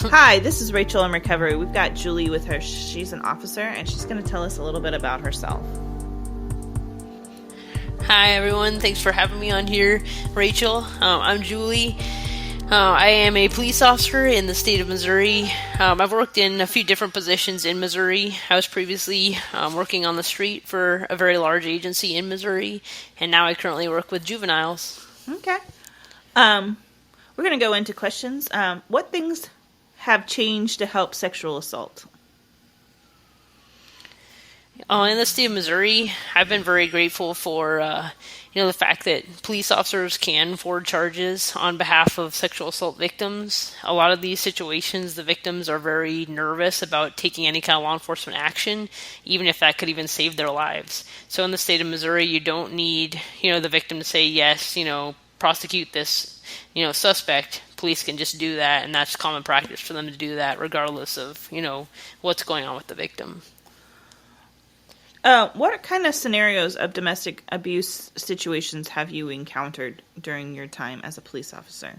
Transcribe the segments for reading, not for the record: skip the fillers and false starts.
Hi, this is Rachel in Recovery. We've got Julie with her. She's an officer, and she's going to tell us a little bit about herself. Hi, everyone. Thanks for having me on here, Rachel. I'm Julie. I am a police officer in the state of Missouri. I've worked in a few different positions in Missouri. I was previously working on the street for a very large agency in Missouri, and now I currently work with juveniles. Okay. We're going to go into questions. What things have changed to help sexual assault? In the state of Missouri, I've been very grateful for the fact that police officers can forward charges on behalf of sexual assault victims. A lot of these situations, the victims are very nervous about taking any kind of law enforcement action, even if that could even save their lives. So in the state of Missouri, you don't need, the victim to say, yes, prosecute this, suspect. Police can just do that, and that's common practice for them to do that, regardless of, what's going on with the victim. What kind of scenarios of domestic abuse situations have you encountered during your time as a police officer?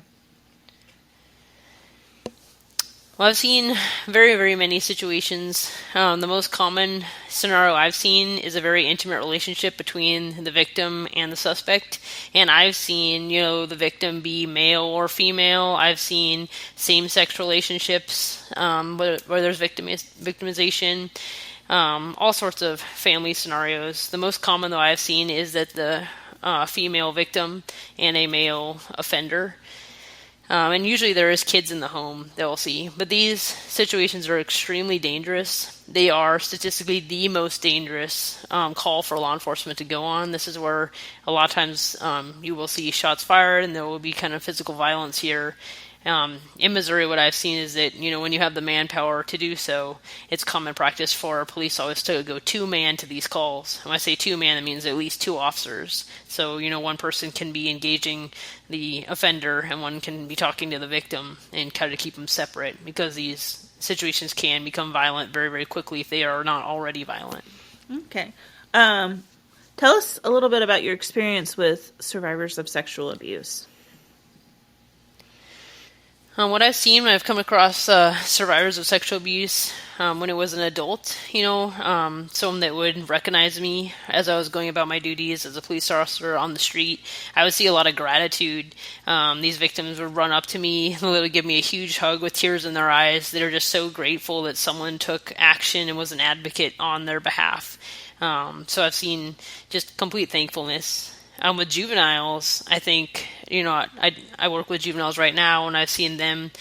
Well, I've seen very, very many situations. The most common scenario I've seen is a very intimate relationship between the victim and the suspect. And I've seen, the victim be male or female. I've seen same-sex relationships where there's victimization. All sorts of family scenarios. The most common, though, I've seen is that the female victim and a male offender. And usually there is kids in the home that we'll see. But these situations are extremely dangerous. They are statistically the most dangerous call for law enforcement to go on. This is where a lot of times you will see shots fired and there will be kind of physical violence here. In Missouri, what I've seen is that, when you have the manpower to do so, it's common practice for police always to go two-man to these calls. When I say two-man, that means at least two officers. So, one person can be engaging the offender and one can be talking to the victim and kind of keep them separate because these situations can become violent very, very quickly if they are not already violent. Okay. Tell us a little bit about your experience with survivors of sexual abuse. What I've seen when I've come across survivors of sexual abuse when it was an adult, someone that would recognize me as I was going about my duties as a police officer on the street, I would see a lot of gratitude. These victims would run up to me, they would give me a huge hug with tears in their eyes. They were just so grateful that someone took action and was an advocate on their behalf. So I've seen just complete thankfulness. With juveniles, I think, I work with juveniles right now, and I've seen them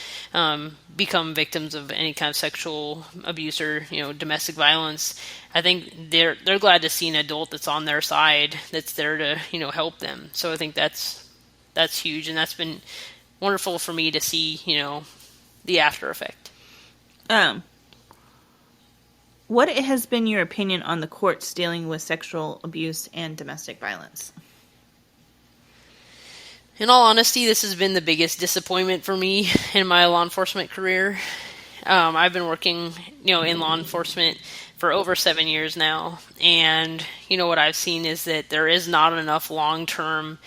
become victims of any kind of sexual abuse or, domestic violence. I think they're glad to see an adult that's on their side, that's there to, help them. So I think that's huge, and that's been wonderful for me to see, the after effect. What has been your opinion on the courts dealing with sexual abuse and domestic violence? In all honesty, this has been the biggest disappointment for me in my law enforcement career. I've been working, in law enforcement for over 7 years now, and, what I've seen is that there is not enough long-term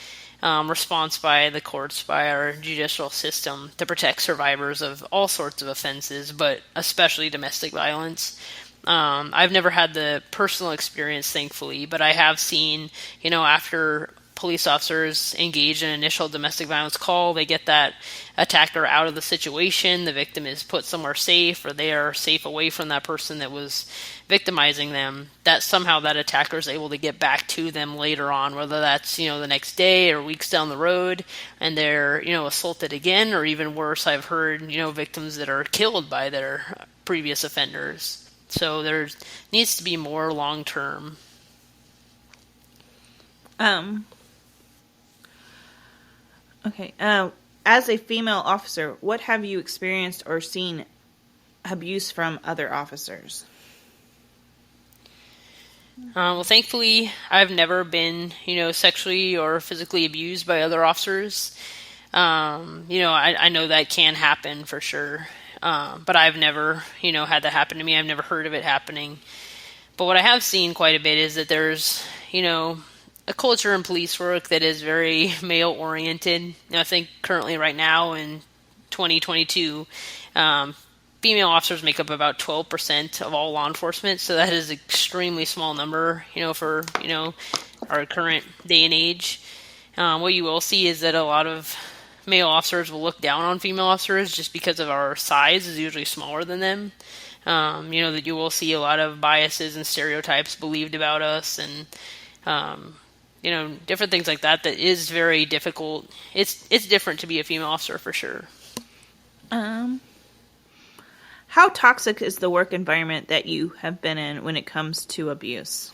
response by the courts, by our judicial system, to protect survivors of all sorts of offenses, but especially domestic violence. I've never had the personal experience, thankfully, but I have seen, after police officers engage in an initial domestic violence call, they get that attacker out of the situation, the victim is put somewhere safe, or they are safe away from that person that was victimizing them, that somehow that attacker is able to get back to them later on, whether that's, the next day or weeks down the road, and they're, assaulted again, or even worse, I've heard, victims that are killed by their previous offenders. So there needs to be more long-term. Okay. As a female officer, what have you experienced or seen abuse from other officers? Well, thankfully, I've never been, sexually or physically abused by other officers. I know that can happen for sure. But I've never, had that happen to me. I've never heard of it happening. But what I have seen quite a bit is that there's, a culture in police work that is very male-oriented. I think currently right now in 2022, female officers make up about 12% of all law enforcement. So that is an extremely small number, for, our current day and age. What you will see is that a lot of male officers will look down on female officers just because of our size is usually smaller than them. That you will see a lot of biases and stereotypes believed about us, and different things like that. That is very difficult. It's different to be a female officer for sure. Um, how toxic is the work environment that you have been in when it comes to abuse?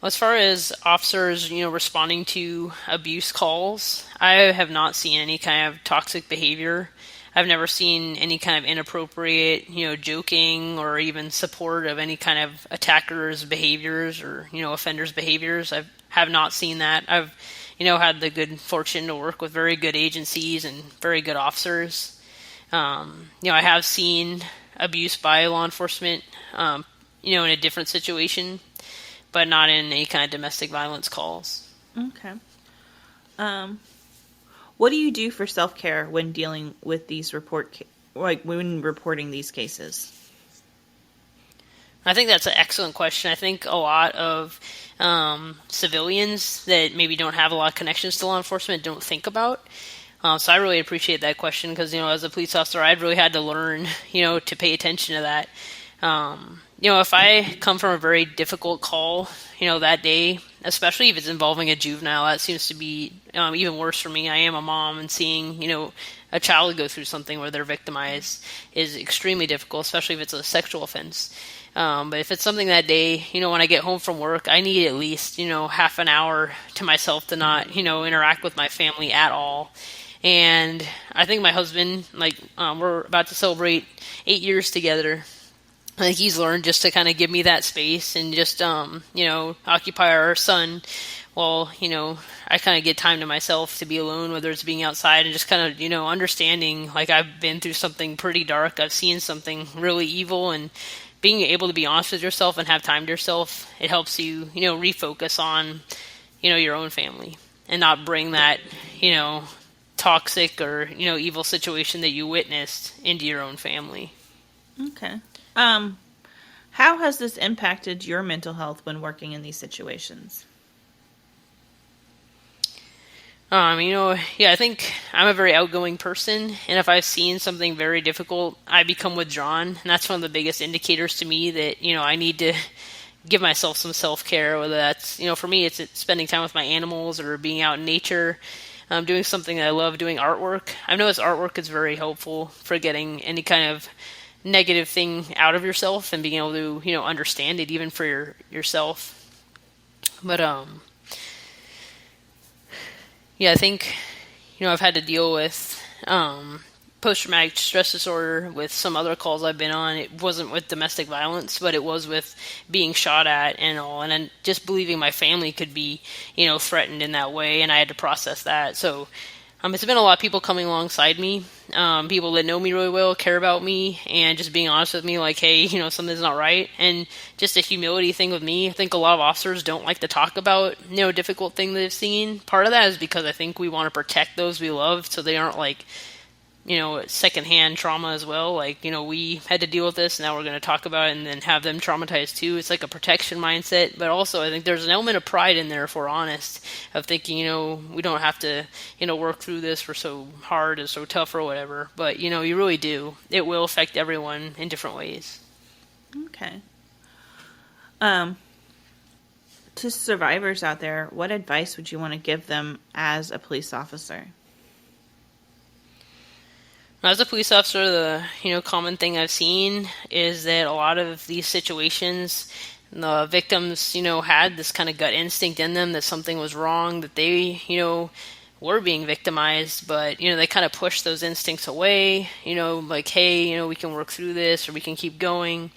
As far as officers, responding to abuse calls, I have not seen any kind of toxic behavior. I've never seen any kind of inappropriate, joking or even support of any kind of attackers' behaviors or, offenders' behaviors. I have not seen that. I've, had the good fortune to work with very good agencies and very good officers. I have seen abuse by law enforcement, in a different situation, but not in any kind of domestic violence calls. Okay. What do you do for self-care when dealing with these when reporting these cases? I think that's an excellent question. I think a lot of civilians that maybe don't have a lot of connections to law enforcement don't think about. So I really appreciate that question because, as a police officer, I'd really had to learn, to pay attention to that. If I come from a very difficult call, that day, especially if it's involving a juvenile, that seems to be even worse for me. I am a mom, and seeing, a child go through something where they're victimized is extremely difficult, especially if it's a sexual offense. But if it's something that day, when I get home from work, I need at least, half an hour to myself to not, interact with my family at all. And I think my husband, we're about to celebrate 8 years together. I think he's learned just to kind of give me that space and just, occupy our son while, I kind of get time to myself to be alone, whether it's being outside and just kind of, understanding, I've been through something pretty dark. I've seen something really evil, and being able to be honest with yourself and have time to yourself, it helps you, refocus on, your own family and not bring that, toxic or, evil situation that you witnessed into your own family. Okay. How has this impacted your mental health when working in these situations? I think I'm a very outgoing person, and if I've seen something very difficult, I become withdrawn, and that's one of the biggest indicators to me that, I need to give myself some self-care, whether that's, for me, it's spending time with my animals or being out in nature, doing something that I love, doing artwork. I've noticed artwork is very helpful for getting any kind of negative thing out of yourself and being able to, understand it even for yourself. But, I think, I've had to deal with, post-traumatic stress disorder with some other calls I've been on. It wasn't with domestic violence, but it was with being shot at and all. And then just believing my family could be, threatened in that way. And I had to process that. So, it's been a lot of people coming alongside me, people that know me really well, care about me, and just being honest with me, hey, something's not right. And just a humility thing with me. I think a lot of officers don't like to talk about, a difficult thing they've seen. Part of that is because I think we want to protect those we love so they aren't secondhand trauma as well. We had to deal with this, now we're going to talk about it and then have them traumatized too. It's like a protection mindset, but also I think there's an element of pride in there, if we're honest, of thinking, we don't have to, work through this. We're so hard and so tough or whatever, but, you really do. It will affect everyone in different ways. Okay. To survivors out there, what advice would you want to give them as a police officer? As a police officer, the common thing I've seen is that a lot of these situations, the victims, had this kind of gut instinct in them that something was wrong, that they, were being victimized, but, they kind of push those instincts away, hey, we can work through this or we can keep going.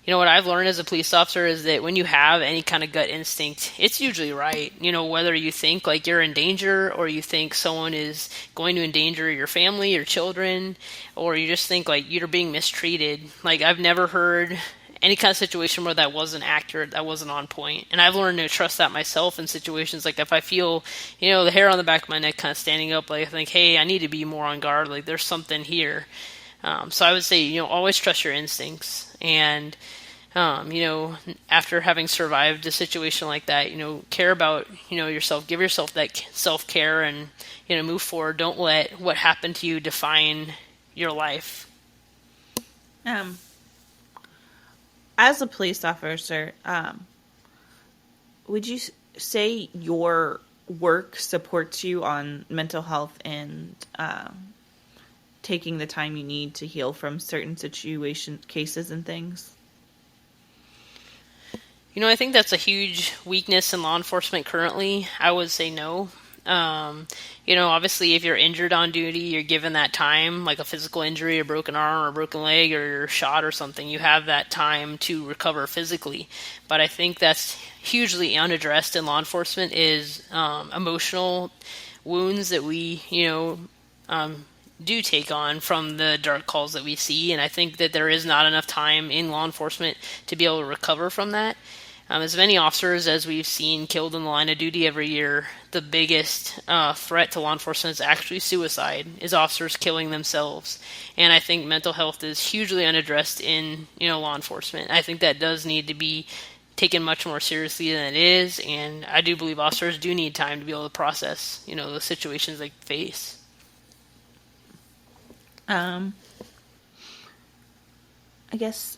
What I've learned as a police officer is that when you have any kind of gut instinct, it's usually right. Whether you think you're in danger or you think someone is going to endanger your family, your children, or you just think you're being mistreated. I've never heard any kind of situation where that wasn't accurate, that wasn't on point. And I've learned to trust that myself in situations like if I feel, the hair on the back of my neck kind of standing up, like I think, hey, I need to be more on guard, like there's something here. So I would say, always trust your instincts. And, after having survived a situation like that, care about, yourself, give yourself that self-care and, move forward. Don't let what happened to you define your life. Um, as a police officer, would you say your work supports you on mental health and taking the time you need to heal from certain situation cases and things? I think that's a huge weakness in law enforcement currently. I would say no. Obviously, if you're injured on duty, you're given that time, like a physical injury, a broken arm, or a broken leg, or you're shot or something. You have that time to recover physically. But I think that's hugely unaddressed in law enforcement is emotional wounds that we, do take on from the dark calls that we see. And I think that there is not enough time in law enforcement to be able to recover from that. As many officers as we've seen killed in the line of duty every year, the biggest threat to law enforcement is actually suicide, is officers killing themselves. And I think mental health is hugely unaddressed in law enforcement. I think that does need to be taken much more seriously than it is, and I do believe officers do need time to be able to process the situations they face. I guess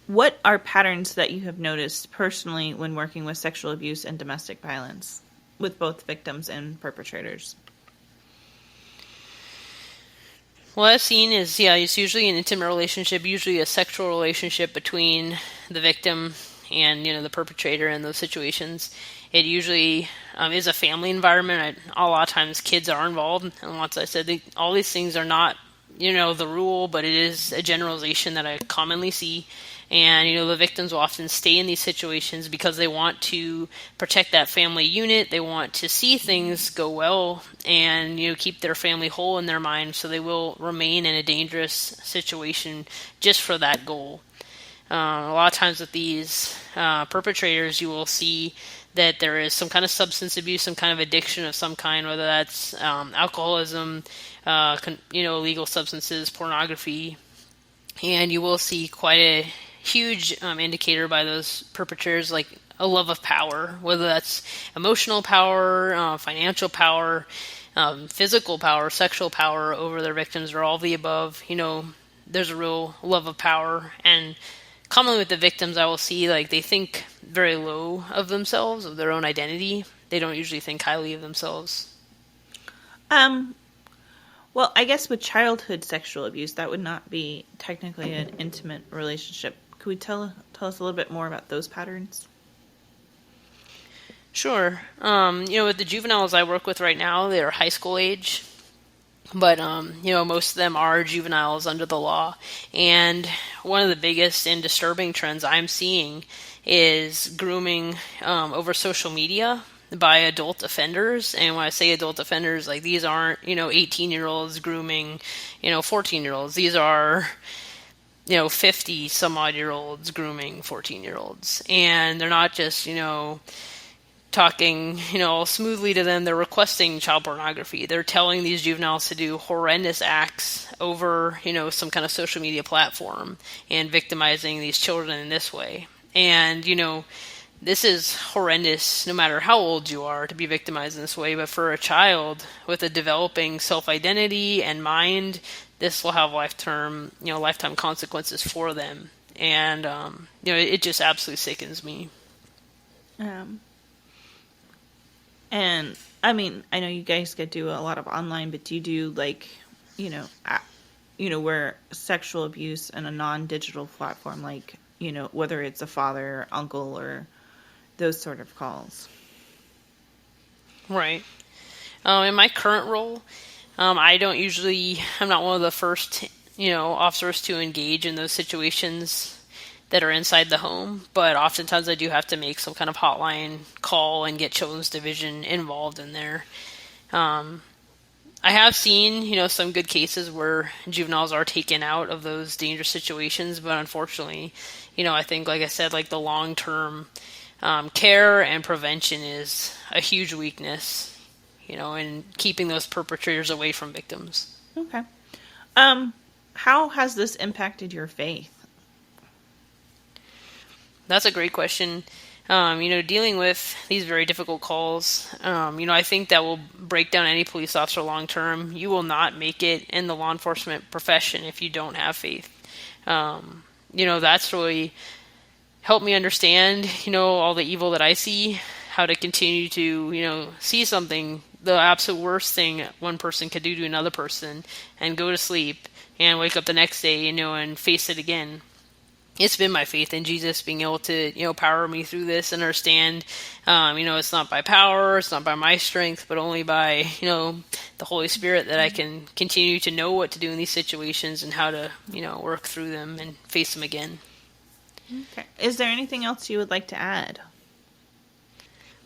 what are patterns that you have noticed personally when working with sexual abuse and domestic violence with both victims and perpetrators? What I've seen is, it's usually an intimate relationship, usually a sexual relationship between the victim and, the perpetrator in those situations. It usually is a family environment. A lot of times kids are involved. And once I said, all these things are not, the rule, but it is a generalization that I commonly see. And, the victims will often stay in these situations because they want to protect that family unit. They want to see things go well and, keep their family whole in their mind. So they will remain in a dangerous situation just for that goal. A lot of times with these perpetrators, you will see that there is some kind of substance abuse, some kind of addiction of some kind, whether that's alcoholism, illegal substances, pornography. And you will see quite a huge indicator by those perpetrators, like a love of power, whether that's emotional power, financial power, physical power, sexual power over their victims, or all the above. There's a real love of power. And commonly with the victims, I will see they think very low of themselves, of their own identity. They don't usually think highly of themselves. Well, I guess with childhood sexual abuse, that would not be technically an intimate relationship. Could we tell us a little bit more about those patterns? Sure. With the juveniles I work with right now, they're high school age. But, most of them are juveniles under the law. And one of the biggest and disturbing trends I'm seeing is grooming over social media by adult offenders. And when I say adult offenders, these aren't, 18-year-olds grooming, 14-year-olds. These are 50 some odd year olds grooming 14-year-olds. And they're not just, talking, all smoothly to them. They're requesting child pornography. They're telling these juveniles to do horrendous acts over, some kind of social media platform and victimizing these children in this way. And, this is horrendous no matter how old you are to be victimized in this way. But for a child with a developing self-identity and mind, this will have lifetime consequences for them. And, it just absolutely sickens me. And I mean, I know you guys could do a lot of online, but do you do where sexual abuse in a non-digital platform, whether it's a father or uncle or those sort of calls? Right. In my current role, I'm not one of the first, officers to engage in those situations that are inside the home, but oftentimes I do have to make some kind of hotline call and get Children's Division involved in there. I have seen, some good cases where juveniles are taken out of those dangerous situations, but unfortunately, I think, like I said, like the long term care and prevention is a huge weakness, in keeping those perpetrators away from victims. Okay. How has this impacted your faith? That's a great question. Dealing with these very difficult calls, I think that will break down any police officer long term. You will not make it in the law enforcement profession if you don't have faith. That's really helped me understand, all the evil that I see, how to continue to, see something, the absolute worst thing one person could do to another person, and go to sleep and wake up the next day, and face it again. It's been my faith in Jesus being able to, power me through this and understand, it's not by power, it's not by my strength, but only by, the Holy Spirit that I can continue to know what to do in these situations and how to, work through them and face them again. Okay. Is there anything else you would like to add?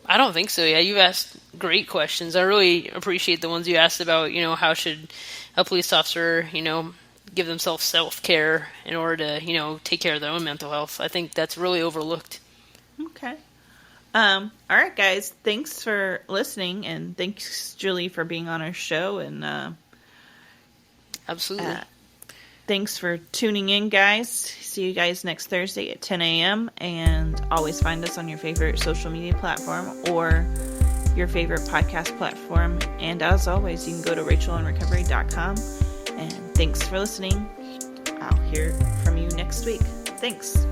I don't think so. Yeah, you've asked great questions. I really appreciate the ones you asked about, how should a police officer, give themselves self-care in order to, take care of their own mental health. I think that's really overlooked. Okay. All right, guys. Thanks for listening, and thanks, Julie, for being on our show. And absolutely. Thanks for tuning in, guys. See you guys next Thursday at 10 a.m. And always find us on your favorite social media platform or your favorite podcast platform. And as always, you can go to rachelinrecovery.com. And thanks for listening. I'll hear from you next week. Thanks.